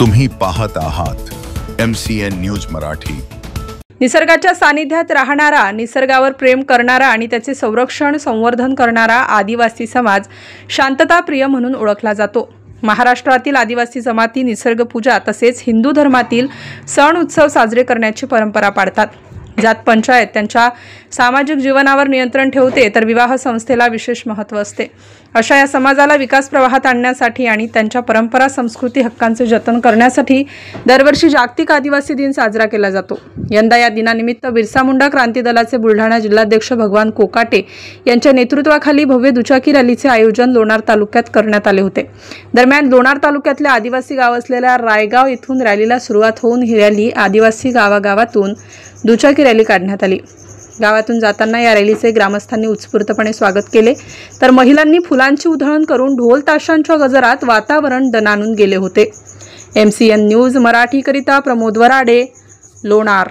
तुम्ही पाहत आहात MCN न्यूज मराठी। निसर्गाच्या सानिध्यात राहणारा, निसर्गावर प्रेम करणारा आणि त्याचे संरक्षण संवर्धन करणारा आदिवासी समाज शांतताप्रिय म्हणून ओळखला जातो। महाराष्ट्रातील आदिवासी जमाती निसर्गपूजा तसेच हिंदू धर्मातील सण उत्सव साजरे करण्याची परंपरा पाळतात। जात पंचायत त्यांच्या सामाजिक जीवनावर नियंत्रण ठेवते, तर विवाह संस्थेला विशेष महत्त्व असते। अशा या समाजाला विकास प्रवाहात आणण्यासाठी आणि त्यांच्या परंपरा, संस्कृती, हक्कांचे जतन करण्यासाठी दरवर्षी जागतिक आदिवासी दिन साजरा केला जातो। यंदा या दिनानिमित्त बिरसा मुंडा क्रांती दलाचे बुलढाणा जिल्हाध्यक्ष भगवान कोकाटे यांच्या नेतृत्वाखाली भव्य दुचाकी रॅलीचे आयोजन लोणार तालुक्यात करण्यात आले होते। दरम्यान लोणार तालुक्यातल्या आदिवासी गाव असलेल्या रायगाव येथून रॅलीला सुरुवात होऊन ही रॅली आदिवासी गावागावातून दुचाकी रॅली काढण्यात आली। गावातून जाताना या रॅलीचे ग्रामस्थांनी उत्स्फूर्तपणे स्वागत केले, तर महिलांनी फुलांची उधळण करून ढोल ताशांच्या गजरात वातावरण दणाणून गेले होते। MCN न्यूज मराठी करिता प्रमोद वराडे, लोणार।